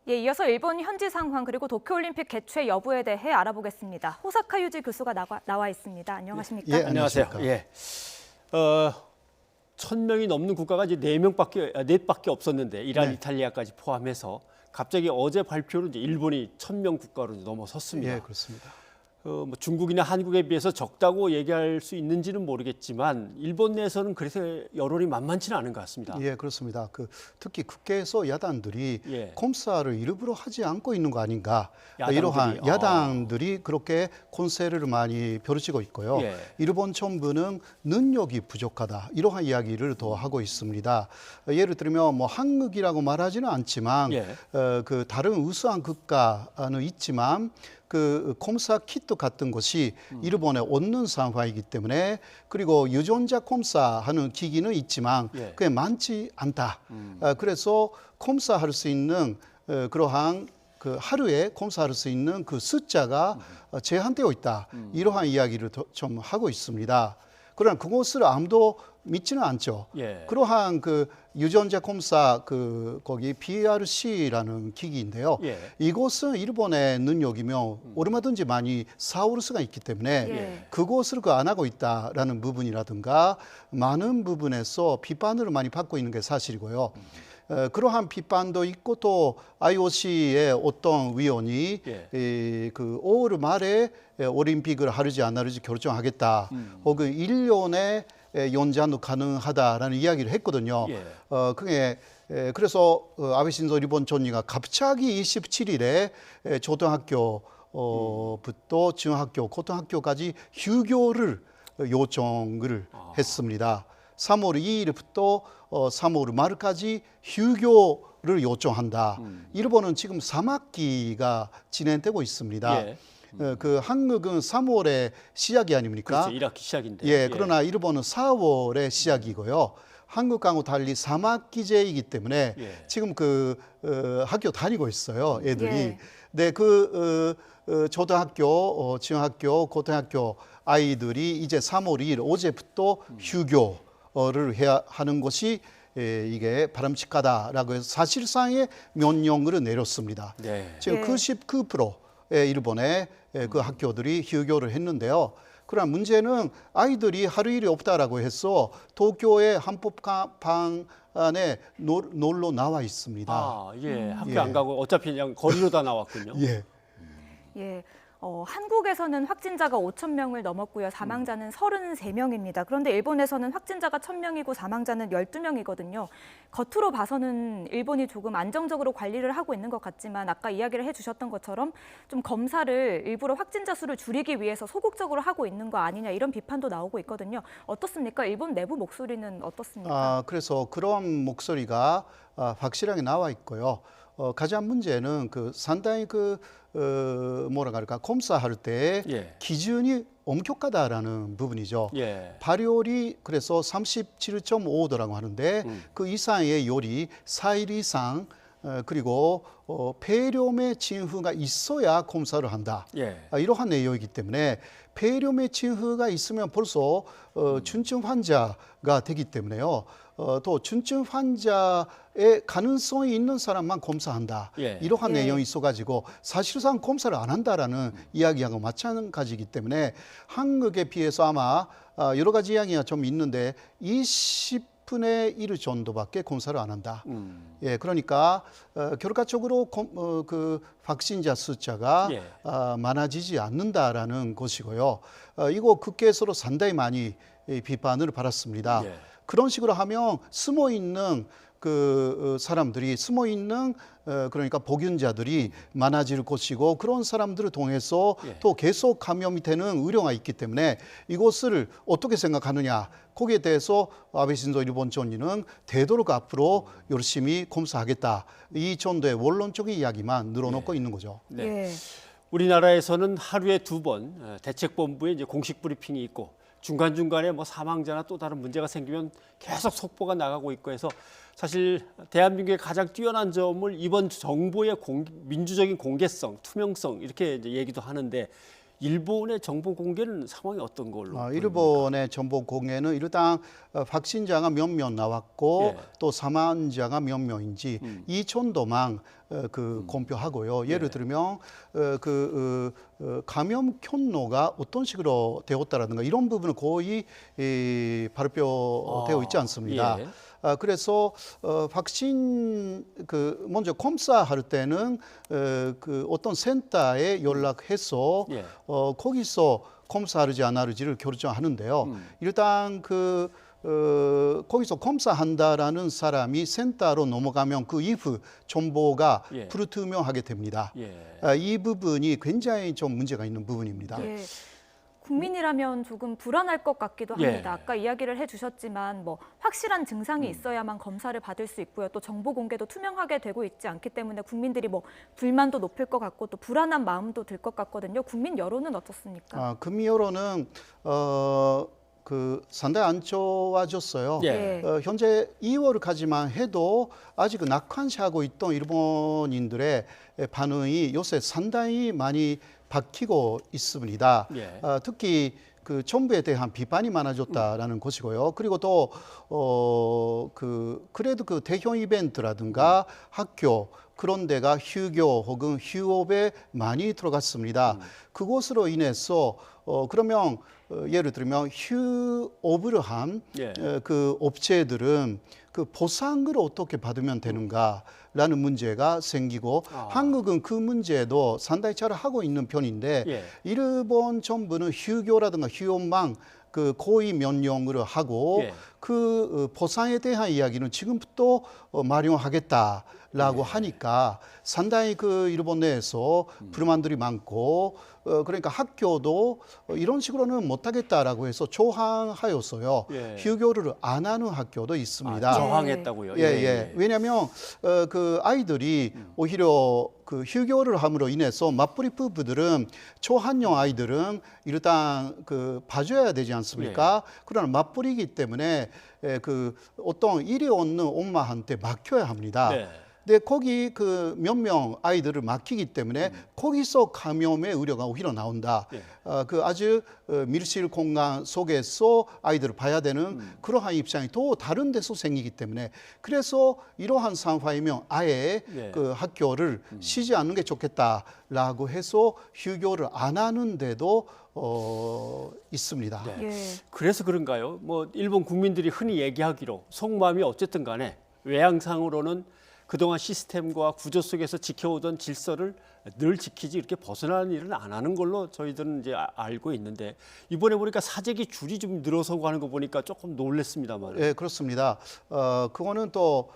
예, 이어서 일본 현지 상황 그리고 도쿄올림픽 개최 여부에 대해 알아보겠습니다. 호사카 유지 교수가 나와 있습니다. 안녕하십니까? 예, 안녕하세요. 예. 1,000명이 넘는 국가가 이제 4명밖에 없었는데 이란, 네. 이탈리아까지 포함해서 갑자기 어제 발표로 이제 일본이 1,000명 국가로 넘어섰습니다. 예, 그렇습니다. 뭐 중국이나 한국에 비해서 적다고 얘기할 수 있는지는 모르겠지만 일본 내에서는 그래서 여론이 만만치는 않은 것 같습니다. 예, 그렇습니다. 특히 국회에서 야당들이 예. 콤사를 일부러 하지 않고 있는 거 아닌가. 야당들이. 이러한 야당들이 그렇게 콘세를 많이 벼르치고 있고요. 예. 일본 정부는 능력이 부족하다. 이러한 이야기를 더 하고 있습니다. 예를 들면 뭐 한국이라고 말하지는 않지만 예. 그 다른 우수한 국가는 있지만 그 콤사 키트 같은 것이 일본에 없는 상황이기 때문에 그리고 유전자 검사하는 기기는 있지만 예. 그게 많지 않다. 그래서 검사할 수 있는 그러한 그 하루에 검사할 수 있는 그 숫자가 제한되어 있다. 이러한 이야기를 좀 하고 있습니다. 그러나 그것을 아무도 믿지는 않죠. 예. 그러한 그 유전자 검사 거기 BRC라는 기기인데요. 예. 이것은 일본의 능력이며 얼마든지 많이 사올 수가 있기 때문에 예. 그것을 안 하고 있다라는 부분이라든가 많은 부분에서 비판을 많이 받고 있는 게 사실이고요. 그러한 비판도 있고 또 IOC의 어떤 위원이 예. 그 5월 말에 올림픽을 하는지 안 하는지 결정하겠다. 혹은 1년에 연장도 가능하다라는 이야기를 했거든요. 예. 그래서 아베 신조 일본 총리가 갑자기 27일에 초등학교부터 중학교, 고등학교까지 휴교를 요청을 했습니다. 3월 2일부터 3월 말까지 휴교를 요청한다. 일본은 지금 3학기가 진행되고 있습니다. 예. 그 한국은 3월에 시작이 아닙니까? 그렇죠. 1학기 시작인데. 예, 그러나 일본은 4월에 시작이고요. 한국하고 달리 3학기제이기 때문에 예. 지금 학교 다니고 있어요, 애들이. 예. 네, 초등학교, 중학교, 고등학교 아이들이 이제 3월 2일 어제부터 휴교를 해야 하는 것이 이게 바람직하다라고 해서 사실상의 명령을 내렸습니다. 네. 지금 예. 99%의 일본의 그 학교들이 휴교를 했는데요. 그러나 문제는 아이들이 하루 일이 없다라고 해서 도쿄의 한복판에 놀러 나와 있습니다. 아, 예. 학교 예. 안 가고 어차피 그냥 거리로 다 나왔군요. 예. 예. 한국에서는 확진자가 5,000명을 넘었고요. 사망자는 33명입니다. 그런데 일본에서는 확진자가 1,000명이고 사망자는 12명이거든요. 겉으로 봐서는 일본이 조금 안정적으로 관리를 하고 있는 것 같지만 아까 이야기를 해주셨던 것처럼 좀 검사를 일부러 확진자 수를 줄이기 위해서 소극적으로 하고 있는 거 아니냐 이런 비판도 나오고 있거든요. 어떻습니까? 일본 내부 목소리는 어떻습니까? 그래서 그런 목소리가 확실하게 나와 있고요. 가장 문제는 상당히 뭐라 그럴까 검사할 때 예. 기준이 엄격하다라는 부분이죠. 예. 발열이 그래서 37.5도라고 하는데 그 이상의 열이 4일 이상 그리고 폐렴의 징후가 있어야 검사를 한다. 예. 이러한 내용이기 때문에 폐렴의 징후가 있으면 벌써 중증 환자가 되기 때문에요. 또 중증 환자의 가능성이 있는 사람만 검사한다. 예. 이러한 예. 내용이 있어가지고 사실상 검사를 안 한다라는 이야기하고 마찬가지이기 때문에 한국에 비해서 아마 여러 가지 이야기가 좀 있는데 20분의 1 정도밖에 검사를 안 한다. 예, 그러니까 결과적으로 그 확진자 숫자가 예. 많아지지 않는다라는 것이고요. 이거 국회에서도 상당히 많이 비판을 받았습니다. 예. 그런 식으로 하면 숨어 있는 사람들이 숨어 있는 그러니까 복균자들이 많아질 것이고 그런 사람들을 통해서 예. 또 계속 감염이 되는 우려가 있기 때문에 이것을 어떻게 생각하느냐 거기에 대해서 아베 신조 일본 총리는 되도록 앞으로 열심히 검사하겠다 이 정도의 원론적인 이야기만 늘어놓고 있는 거죠. 네. 예. 우리나라에서는 하루에 2번 대책본부에 이제 공식 브리핑이 있고 중간중간에 뭐 사망자나 또 다른 문제가 생기면 계속 속보가 나가고 있고 해서 사실 대한민국의 가장 뛰어난 점을 이번 정부의 민주적인 공개성, 투명성 이렇게 이제 얘기도 하는데 일본의 정보 공개는 상황이 어떤 걸로 보입니까? 일본의 정보 공개는 일단 확진자가 몇 명 나왔고 예. 또 사망자가 몇 명인지 이 정도만 공표하고요. 예를 들면 감염 경로가 어떤 식으로 되었다라든가 이런 부분은 거의 발표되어 있지 않습니다. 예. 그래서 확진 먼저 검사할 때는 어떤 센터에 연락해서 예. 거기서 검사하지 안 하는지를 결정하는데요. 일단 거기서 검사한다라는 사람이 센터로 넘어가면 그 이후 정보가 예. 불투명하게 됩니다. 예. 이 부분이 굉장히 좀 문제가 있는 부분입니다. 예. 국민이라면 조금 불안할 것 같기도 예. 합니다. 아까 이야기를 해주셨지만 뭐 확실한 증상이 있어야만 검사를 받을 수 있고요. 또 정보 공개도 투명하게 되고 있지 않기 때문에 국민들이 뭐 불만도 높일 것 같고 또 불안한 마음도 들 것 같거든요. 국민 여론은 어떻습니까? 금리 여론은 상당히 안 좋아졌어요. 예. 현재 2월까지만 해도 아직 낙관시하고 있던 일본인들의 반응이 요새 상당히 많이 바뀌고 있습니다. 예. 특히 정부에 대한 비판이 많아졌다라는 것이고요. 그리고 또 그래도 대형 이벤트라든가 학교 그런 데가 휴교 혹은 휴업에 많이 들어갔습니다. 그것으로 인해서 그러면 예를 들면 휴업을 한 예. 업체들은 보상을 어떻게 받으면 되는가라는 문제가 생기고 한국은 그 문제도 상당히 잘 하고 있는 편인데 예. 일본 정부는 휴교라든가 휴업만 고의 명령으로 하고 예. 보상에 대한 이야기는 지금부터 마련하겠다라고 하니까 상당히 일본 내에서 불만들이 많고 그러니까 학교도 이런 식으로는 못하겠다라고 해서 조항하였어요. 예. 휴교를 안 하는 학교도 있습니다. 저항했다고요? 예. 왜냐하면 아이들이 오히려 휴교를 함으로 인해서 맞벌이 부부들은 초한령 아이들은 일단 봐줘야 되지 않습니까? 그러나 맞벌이기 때문에 어떤 일이 없는 엄마한테 맡겨야 합니다. 네. 근데 거기 몇 명 아이들을 맡기기 때문에 거기서 감염의 우려가 오히려 나온다. 예. 아주 밀실 공간 속에서 아이들을 봐야 되는 그러한 입장이 또 다른 데서 생기기 때문에 그래서 이러한 상황이면 아예 예. 학교를 쉬지 않는 게 좋겠다라고 해서 휴교를 안 하는데도 있습니다. 네. 예. 그래서 그런가요? 뭐 일본 국민들이 흔히 얘기하기로 속마음이 어쨌든 간에 외양상으로는 그동안 시스템과 구조 속에서 지켜오던 질서를 늘 지키지 이렇게 벗어나는 일은 안 하는 걸로 저희들은 이제 알고 있는데 이번에 보니까 사재기 줄이 좀 늘어서 가는 거 보니까 조금 놀랐습니다만. 예, 그렇습니다. 그거는 또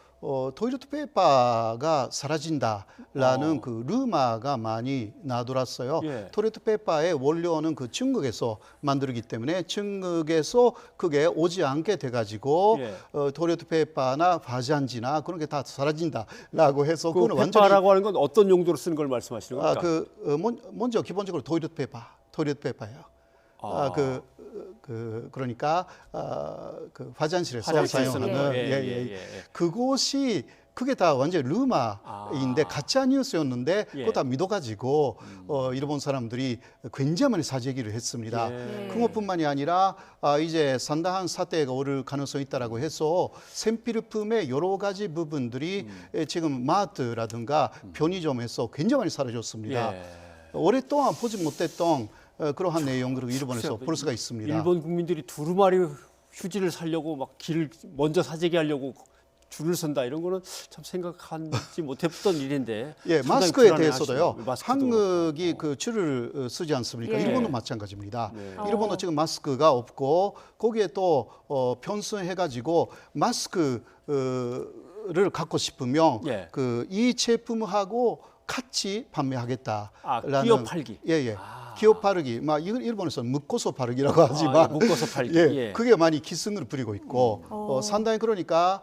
토일레트 페이퍼가 사라진다라는 루머가 많이 나돌았어요. 예. 토일레트 페이퍼의 원료는 중국에서 만들기 때문에 중국에서 그게 오지 않게 돼가지고 예. 토일레트 페이퍼나 화장지나 그런 게 다 사라진다라고 해서 그 그거는 완전히 페퍼라고 하는 건 어떤 용도로 쓰는 걸 말씀하시는 겁니까? 먼저 기본적으로 토일레트 페이퍼예요. 그러니까 화장실에서 화장실에 사용하는 쓰는 거. 예. 그게 다 완전 루머인데 가짜 뉴스였는데 그거 다 믿어가지고 일본 사람들이 굉장히 많이 사재기를 했습니다. 예. 그것뿐만이 아니라 이제 상당한 사태가 오를 가능성이 있다라고 해서 생필품의 여러 가지 부분들이 지금 마트라든가 편의점에서 굉장히 많이 사라졌습니다. 예. 오랫동안 보지 못했던 그러한 내용들을 일본에서 볼 수가 있습니다. 일본 국민들이 두루마리 휴지를 사려고 막 길을 먼저 사재기 하려고 줄을 선다 이런 거는 참 생각하지 못했던 일인데. 예, 상당히 마스크에 불안해하시죠. 대해서도요. 마스크도. 한국이 줄을 쓰지 않습니까? 예. 일본도 마찬가지입니다. 네. 일본도 지금 마스크가 없고 거기에 또 변수해가지고 마스크를 갖고 싶으면 예. 이 제품하고 같이 판매하겠다라는 끼어 팔기. 예. 끼어 팔기. 이걸 일본에서는 묶어서 팔기라고 하지만 묶어서 팔기. 예, 그게 많이 기승을 부리고 있고 상당히 그러니까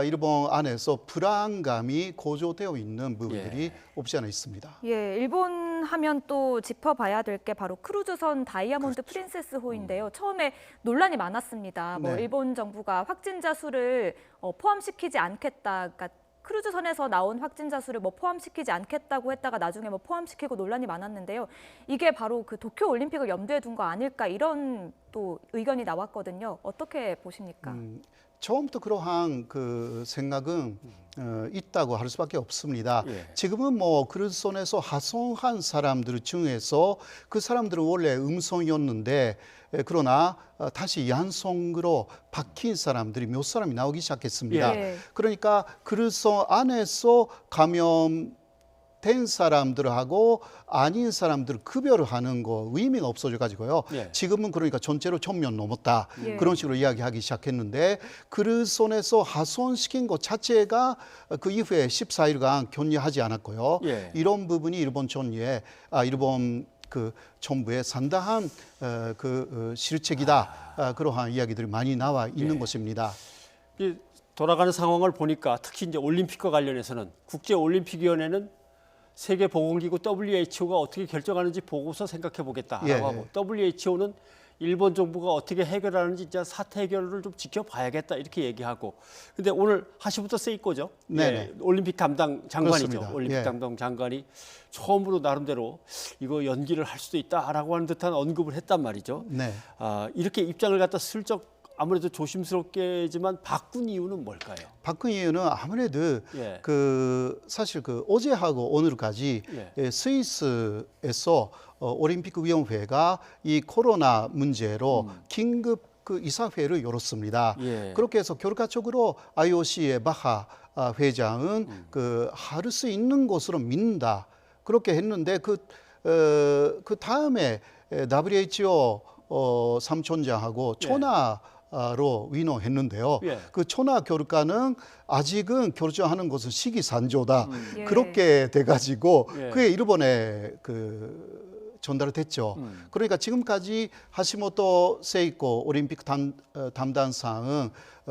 일본 안에서 불안감이 고조되어 있는 부분들이 없지 않아 있습니다. 예, 일본 하면 또 짚어봐야 될 게 바로 크루즈선 다이아몬드 프린세스호인데요. 처음에 논란이 많았습니다. 뭐 네. 일본 정부가 확진자 수를 포함시키지 않겠다. 그러니까 크루즈선에서 나온 확진자 수를 뭐 포함시키지 않겠다고 했다가 나중에 뭐 포함시키고 논란이 많았는데요. 이게 바로 그 도쿄 올림픽을 염두에 둔 거 아닐까 이런 또 의견이 나왔거든요. 어떻게 보십니까? 처음부터 그러한 그 생각은 있다고 할 수밖에 없습니다. 예. 지금은 뭐 크루즈선에서 하송한 사람들 중에서 그 사람들은 원래 음성이었는데 그러나 다시 양성으로 바뀐 사람들이 몇 사람이 나오기 시작했습니다. 예. 그러니까 크루즈선 안에서 감염된 사람들하고 아닌 사람들 급여를 하는 거 의미가 없어져 가지고요. 예. 지금은 그러니까 전체로 1,000명 넘었다. 예. 그런 식으로 이야기하기 시작했는데 크루즈선에서 하선시킨 것 자체가 그 이후에 14일간 격리하지 않았고요. 예. 이런 부분이 일본 그 정부의 상당한 실책이다. 그러한 이야기들이 많이 나와 있는 예. 것입니다. 이 돌아가는 상황을 보니까 특히 이제 올림픽과 관련해서는 국제올림픽위원회는 세계보건기구 WHO가 어떻게 결정하는지 보고서 생각해 보겠다라고 예. 하고 WHO는 일본 정부가 어떻게 해결하는지 진짜 사태 해결을 좀 지켜봐야겠다 이렇게 얘기하고 근데 오늘 하시부터 세이코죠. 네네. 예, 올림픽 담당 장관이죠. 그렇습니다. 올림픽 예. 담당 장관이 처음으로 나름대로 이거 연기를 할 수도 있다라고 하는 듯한 언급을 했단 말이죠. 네. 이렇게 입장을 갖다 슬쩍 아무래도 조심스럽게지만 바꾼 이유는 뭘까요? 바꾼 이유는 아무래도 예. 사실 어제하고 오늘까지 예. 스위스에서 올림픽 위원회가 이 코로나 문제로 긴급 이사회를 열었습니다. 예. 그렇게 해서 결과적으로 IOC의 바하 회장은 할 수 있는 것으로 믿는다. 그렇게 했는데 그 다음에 WHO 삼촌장하고 초나로 위노했는데요. 예. 그 초나 결과는 아직은 결정하는 것은 시기산조다. 예. 그렇게 돼가지고 예. 그게 일본에 전달됐죠. 그러니까 지금까지 하시모토 세이코 올림픽 담당상은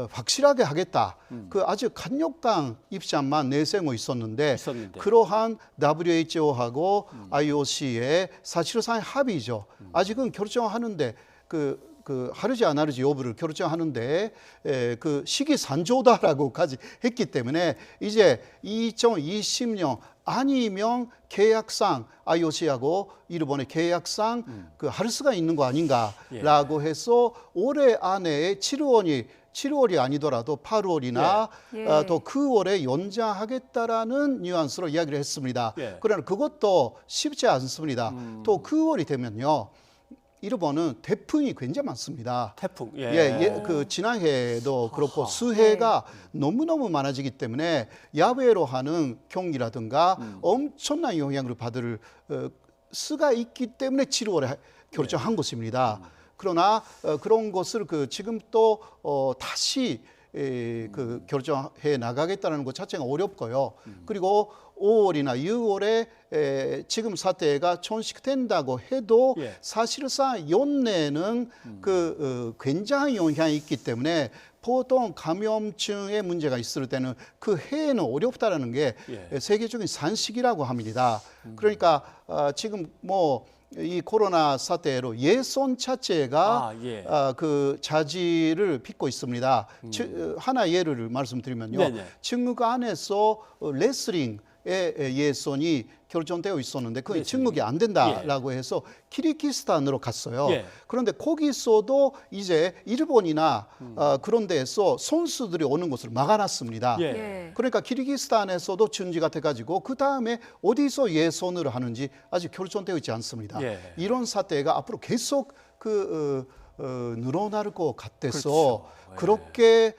확실하게 하겠다. 그 아주 강력한 입장만 내세우고 있었는데 그러한 WHO하고 IOC의 사실상 합의죠. 아직은 결정하는데 하르지 안 하르지 여부를 결정하는데 그 시기산조다라고까지 했기 때문에 이제 2020년 아니면 계약상 IOC하고 일본의 계약상 할 수가 있는 거 아닌가라고 해서 올해 안에 7월이 아니더라도 8월이나 예. 또 9월에 연장하겠다라는 뉘앙스로 이야기를 했습니다. 예. 그러나 그것도 쉽지 않습니다. 또 9월이 되면요. 일본은 태풍이 굉장히 많습니다. 태풍. 그 지난해도 그렇고 수해가 너무너무 많아지기 때문에 야외로 하는 경기라든가 엄청난 영향을 받을 수가 있기 때문에 7월에 결정한 것입니다. 그러나 그런 것을 지금 또 다시 결정해 나가겠다는 것 자체가 어렵고요. 그리고 5월이나 6월에 지금 사태가 종식된다고 해도 예. 사실상 연내는 굉장한 영향이 있기 때문에 보통 감염증의 문제가 있을 때는 그 해에는 어렵다라는 게 예. 세계적인 산식이라고 합니다. 그러니까 지금 이 코로나 사태로 예선 자체가 그 자질을 빚고 있습니다. 하나 예를 말씀드리면요. 네네. 중국 안에서 레슬링의 예선이 결정되어 있었는데 그게 중국이 안 된다라고 해서 키르기스탄으로 갔어요. 예. 그런데 거기서도 이제 일본이나 그런 데에서 선수들이 오는 것을 막아놨습니다. 예. 예. 그러니까 키르기스탄에서도 중지가 돼가지고 그 다음에 어디서 예선을 하는지 아직 결정되어 있지 않습니다. 예. 이런 사태가 앞으로 계속 늘어날 것 같아서 그렇죠. 예. 그렇게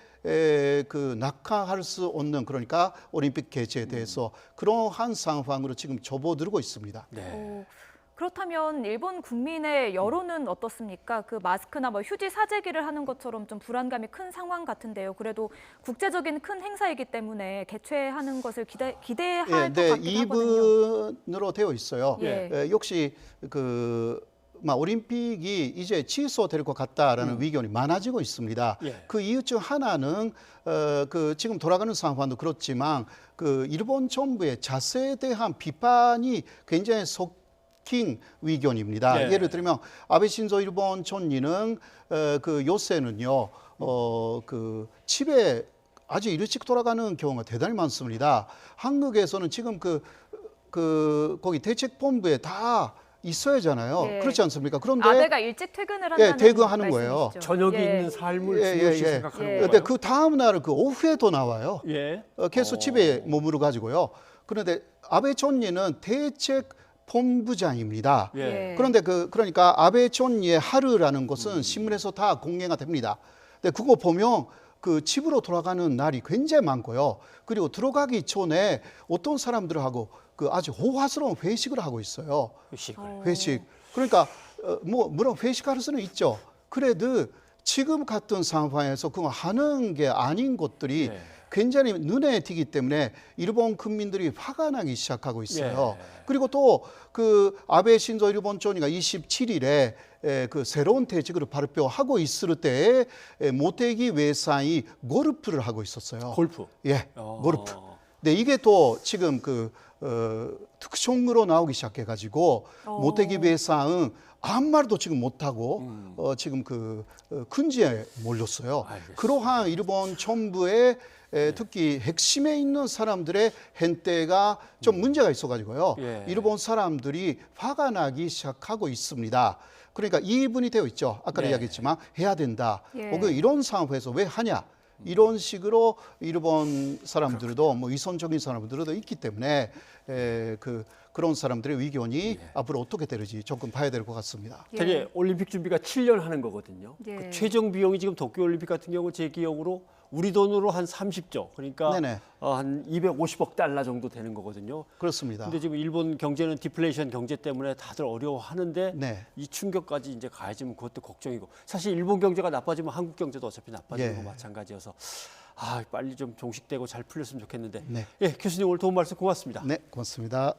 낙하할 수 없는 그러니까 올림픽 개최에 대해서 그러한 상황으로 지금 접어들고 있습니다. 네. 그렇다면 일본 국민의 여론은 어떻습니까? 그 마스크나 휴지 사재기를 하는 것처럼 좀 불안감이 큰 상황 같은데요. 그래도 국제적인 큰 행사이기 때문에 개최하는 것을 기대할 것 같긴 하거든요. 2분으로 되어 있어요. 예. 역시 올림픽이 이제 취소될 것 같다라는 의견이 많아지고 있습니다. 예. 그 이유 중 하나는 지금 돌아가는 상황도 그렇지만 일본 정부의 자세에 대한 비판이 굉장히 섞인 의견입니다. 예. 예를 들면 아베 신조 일본 총리는 요새는요 집에 아주 일찍 돌아가는 경우가 대단히 많습니다. 한국에서는 지금 거기 대책본부에 다 있어야 하잖아요. 예. 그렇지 않습니까? 그런데 아베가 일찍 퇴근을 한다는 퇴근하는 거예요. 말씀이시죠? 저녁이 예. 있는 삶을 예, 중요시 예, 예. 생각하는 예. 거예요. 근데 그 다음 날 그 오후에도 나와요. 예. 계속 집에 머무르 가지고요. 그런데 아베 총리는 대책 본부장입니다. 예. 그런데 그러니까 아베 총리의 하루라는 것은 신문에서 다 공개가 됩니다. 근데 그거 보면 그 집으로 돌아가는 날이 굉장히 많고요. 그리고 들어가기 전에 어떤 사람들하고 그 아주 호화스러운 회식을 하고 있어요. 의식을. 회식. 그러니까 물론 회식할 수는 있죠. 그래도 지금 같은 상황에서 그거 하는 게 아닌 것들이 네. 굉장히 눈에 띄기 때문에 일본 국민들이 화가 나기 시작하고 있어요. 예. 그리고 또 그 아베 신조 일본 총리가 27일에 그 새로운 대책을 발표하고 있을 때에 모테기 외상이 골프를 하고 있었어요. 골프. 예, 골프. 근데 이게 또 지금 특종으로 나오기 시작해가지고 모테기 외상은 아무 말도 지금 못하고 지금 큰지에 몰렸어요. 알겠습니다. 그러한 일본 정부의 특히 핵심에 있는 사람들의 행태가 좀 문제가 있어가지고요. 예. 일본 사람들이 화가 나기 시작하고 있습니다. 그러니까 이분이 되어 있죠. 아까 네. 이야기했지만 해야 된다. 예. 혹은 이런 상황에서 왜 하냐. 이런 식으로 일본 사람들도 뭐 이선적인 사람들도 있기 때문에 그런 사람들의 의견이 앞으로 어떻게 될지 조금 봐야 될 것 같습니다. 예. 되게 올림픽 준비가 7년 하는 거거든요. 예. 그 최종 비용이 지금 도쿄올림픽 같은 경우 제 기억으로 우리 돈으로 한 30조, 그러니까 네네. 한 250억 달러 정도 되는 거거든요. 그렇습니다. 근데 지금 일본 경제는 디플레이션 경제 때문에 다들 어려워하는데 네. 이 충격까지 이제 가해지면 그것도 걱정이고, 사실 일본 경제가 나빠지면 한국 경제도 어차피 나빠지는 예. 거 마찬가지여서 빨리 좀 종식되고 잘 풀렸으면 좋겠는데. 네. 예, 교수님 오늘 도움 말씀 고맙습니다. 네, 고맙습니다.